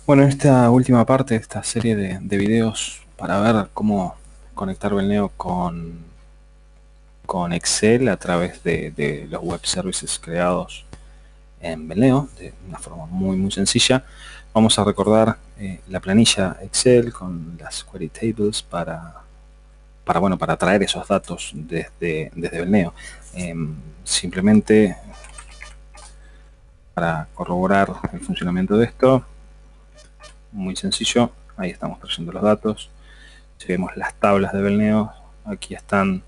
Bueno, en esta última parte de esta serie de videos para ver cómo conectar Belneo con Excel a través de los web services creados en Belneo de una forma muy sencilla, vamos a recordar la planilla Excel con las query tables para traer esos datos desde Belneo. Simplemente para corroborar el funcionamiento de esto, muy sencillo, ahí estamos trayendo los datos. Si vemos las tablas de Belneo, aquí están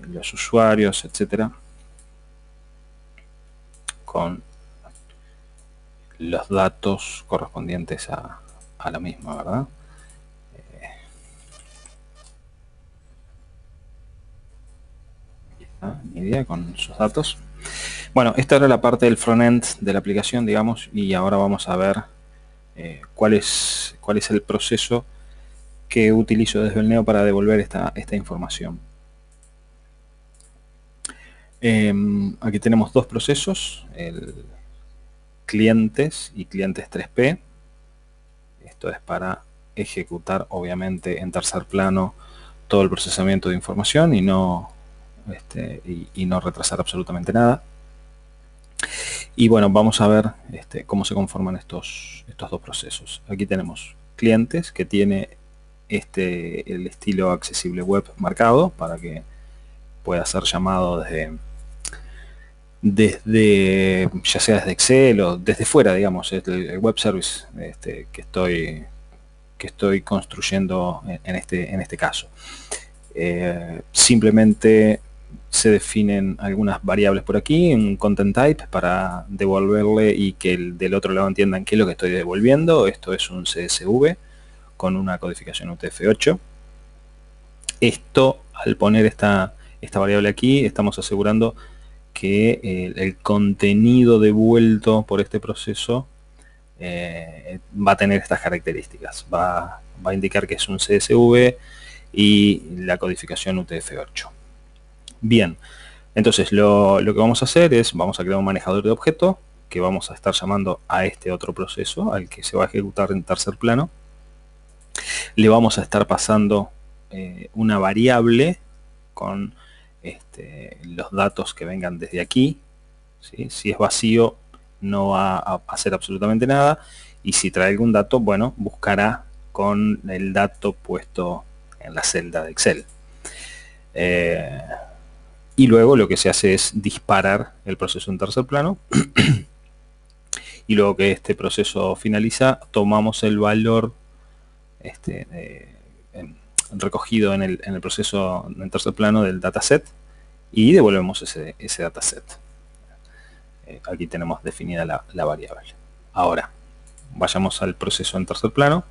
los usuarios, etcétera, con los datos correspondientes a la misma, ¿verdad? Ni idea con sus datos. Bueno, esta era la parte del frontend de la aplicación, digamos, y ahora vamos a ver cuál es el proceso que utilizo desde Belneo para devolver esta información. Aquí tenemos dos procesos, el clientes y clientes 3P. Esto es para ejecutar, obviamente, en tercer plano todo el procesamiento de información y no retrasar absolutamente nada. Y bueno, vamos a ver cómo se conforman estos dos procesos. Aquí tenemos clientes, que tiene el estilo accesible web marcado para que pueda ser llamado ya sea desde Excel o desde fuera, digamos, el web service que estoy construyendo en este caso. Simplemente se definen algunas variables por aquí, un content type para devolverle y que el del otro lado entiendan qué es lo que estoy devolviendo. Esto es un CSV con una codificación UTF-8. Esto, al poner esta variable aquí, estamos asegurando que el contenido devuelto por este proceso va a tener estas características. Va a indicar que es un CSV y la codificación UTF-8. Bien, entonces lo que vamos a hacer es, vamos a crear un manejador de objeto que vamos a estar llamando a este otro proceso, al que se va a ejecutar en tercer plano. Le vamos a estar pasando una variable con los datos que vengan desde aquí, ¿sí? Si es vacío no va a hacer absolutamente nada, y si trae algún dato, bueno, buscará con el dato puesto en la celda de Excel. Y luego lo que se hace es disparar el proceso en tercer plano. Y luego que este proceso finaliza, tomamos el valor recogido en el proceso en tercer plano del dataset y devolvemos ese dataset. Aquí tenemos definida la variable. Ahora, vayamos al proceso en tercer plano.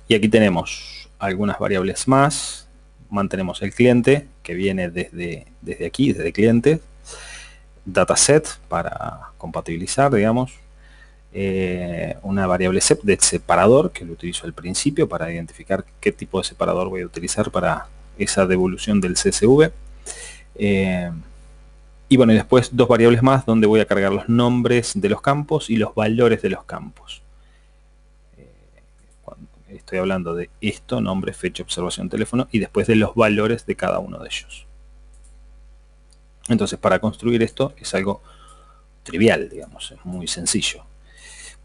Y aquí tenemos algunas variables más. Mantenemos el cliente, que viene desde aquí, desde cliente. Dataset, para compatibilizar, digamos. Una variable de separador, que lo utilizo al principio para identificar qué tipo de separador voy a utilizar para esa devolución del CSV. Y bueno, y después dos variables más donde voy a cargar los nombres de los campos y los valores de los campos. Estoy hablando de esto, nombre, fecha, observación, teléfono, y después de los valores de cada uno de ellos. Entonces, para construir esto es algo trivial, digamos, es muy sencillo.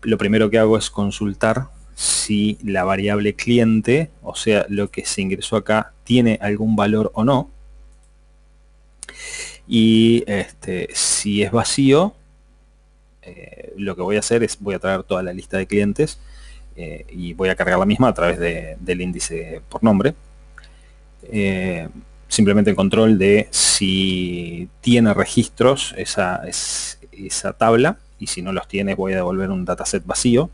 Lo primero que hago es consultar si la variable cliente, o sea, lo que se ingresó acá, tiene algún valor o no. Y si es vacío, lo que voy a hacer es, voy a traer toda la lista de clientes y voy a cargar la misma a través del índice por nombre. Simplemente en control de si tiene registros esa tabla, y si no los tiene voy a devolver un dataset vacío.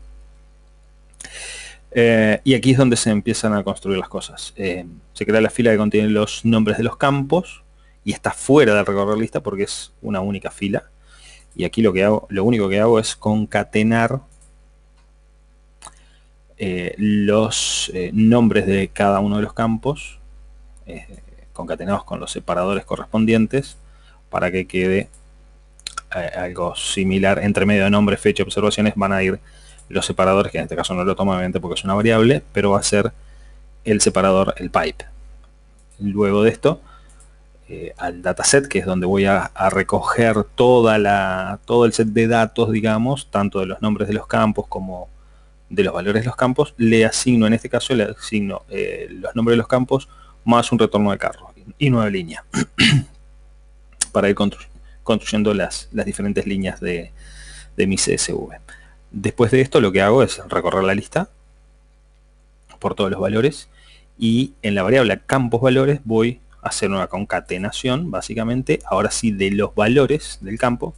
Y aquí es donde se empiezan a construir las cosas. Se crea la fila que contiene los nombres de los campos y está fuera del recorrer lista porque es una única fila. Y aquí lo único que hago es concatenar los nombres de cada uno de los campos concatenados con los separadores correspondientes para que quede algo similar, entre medio de nombre, fecha y observaciones van a ir los separadores, que en este caso no lo toma obviamente porque es una variable, pero va a ser el separador, el pipe. Luego de esto, al dataset, que es donde voy a recoger todo el set de datos, digamos, tanto de los nombres de los campos como de los valores de los campos, le asigno, en este caso, le asigno los nombres de los campos más un retorno de carro y 9 líneas para ir construyendo las diferentes líneas de mi CSV. Después de esto, lo que hago es recorrer la lista por todos los valores y en la variable campos valores voy a hacer una concatenación, básicamente, ahora sí, de los valores del campo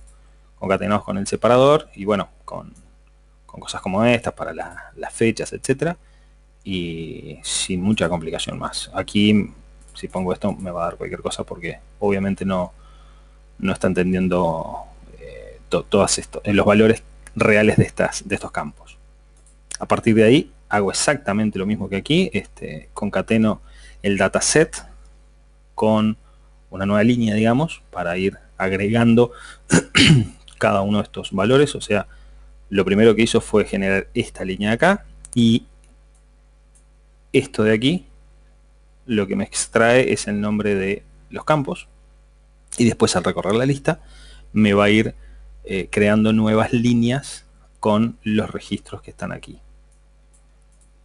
concatenados con el separador y bueno, con cosas como estas para las fechas, etcétera, y sin mucha complicación más. Aquí, si pongo esto, me va a dar cualquier cosa porque obviamente no está entendiendo todos los valores reales de estos campos. A partir de ahí hago exactamente lo mismo que aquí, concateno el dataset con una nueva línea, digamos, para ir agregando cada uno de estos valores. O sea, lo primero que hizo fue generar esta línea de acá y esto de aquí, lo que me extrae es el nombre de los campos y después al recorrer la lista me va a ir creando nuevas líneas con los registros que están aquí.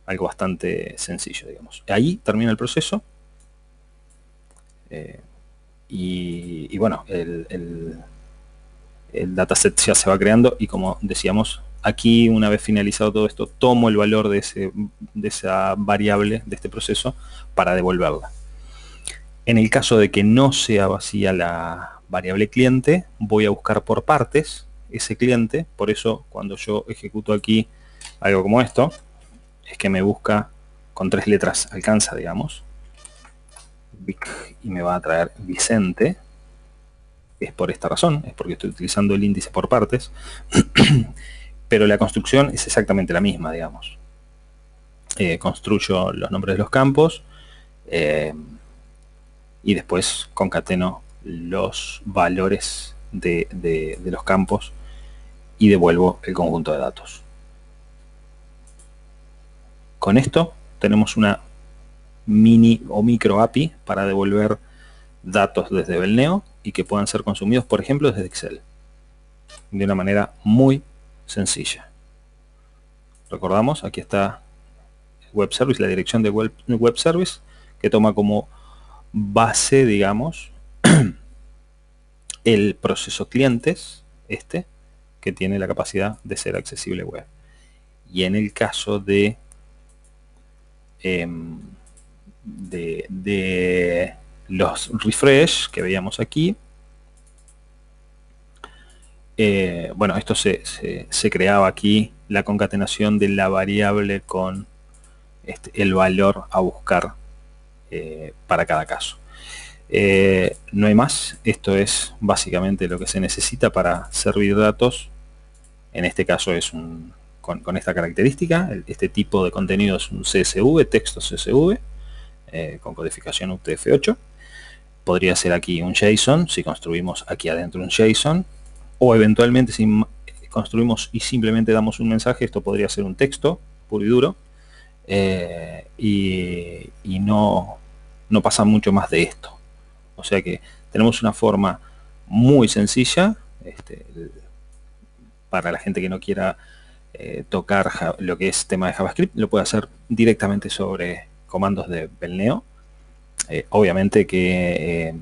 Algo bastante sencillo, digamos. Ahí termina el proceso y bueno, el dataset ya se va creando y como decíamos, aquí una vez finalizado todo esto, tomo el valor de esa variable, de este proceso, para devolverla. En el caso de que no sea vacía la variable cliente, voy a buscar por partes ese cliente. Por eso cuando yo ejecuto aquí algo como esto, es que me busca con 3 letras, alcanza, digamos, y me va a traer Vicente. Es por esta razón, es porque estoy utilizando el índice por partes, pero la construcción es exactamente la misma, digamos. Construyo los nombres de los campos y después concateno los valores de los campos y devuelvo el conjunto de datos. Con esto tenemos una mini o micro API para devolver datos desde Belneo y que puedan ser consumidos, por ejemplo, desde Excel, de una manera muy sencilla. Recordamos, aquí está Web Service, la dirección de Web Service, que toma como base, digamos, el proceso clientes, que tiene la capacidad de ser accesible web. Y en el caso de los refresh que veíamos aquí, bueno, esto se creaba aquí la concatenación de la variable con el valor a buscar para cada caso. No hay más. Esto es básicamente lo que se necesita para servir datos. En este caso es con esta característica. Este tipo de contenido es un CSV, texto CSV, con codificación UTF-8. Podría ser aquí un JSON, si construimos aquí adentro un JSON, o eventualmente si construimos y simplemente damos un mensaje, esto podría ser un texto puro y duro, y no pasa mucho más de esto. O sea que tenemos una forma muy sencilla, para la gente que no quiera tocar lo que es tema de JavaScript, lo puede hacer directamente sobre comandos de Belneo. Obviamente que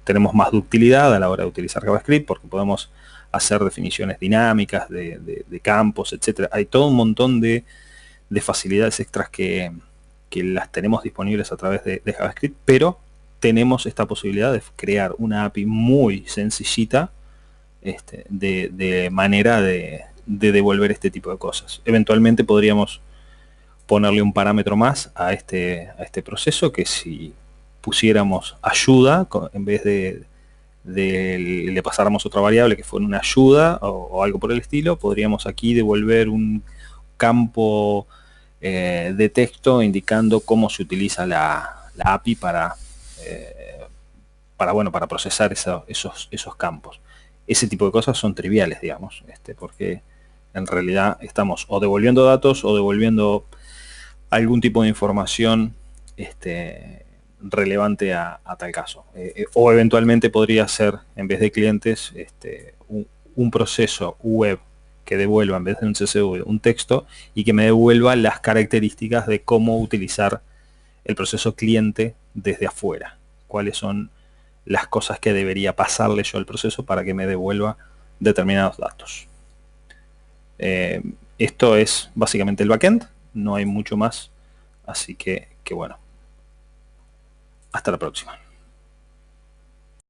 tenemos más ductilidad a la hora de utilizar JavaScript porque podemos hacer definiciones dinámicas de campos, etcétera. Hay todo un montón de facilidades extras que las tenemos disponibles a través de JavaScript, pero tenemos esta posibilidad de crear una API muy sencillita de manera de devolver este tipo de cosas. Eventualmente podríamos ponerle un parámetro más a este proceso, que si pusiéramos ayuda, en vez de le pasáramos otra variable que fuera una ayuda o algo por el estilo, podríamos aquí devolver un campo de texto indicando cómo se utiliza la API para procesar esos campos. ese tipo de cosas son triviales, digamos, porque en realidad estamos o devolviendo datos o devolviendo algún tipo de información relevante a tal caso. O eventualmente podría ser, en vez de clientes, un proceso web que devuelva, en vez de un CSV, un texto y que me devuelva las características de cómo utilizar el proceso cliente desde afuera. Cuáles son las cosas que debería pasarle yo al proceso para que me devuelva determinados datos. Esto es básicamente el backend, no hay mucho más, así que bueno, hasta la próxima.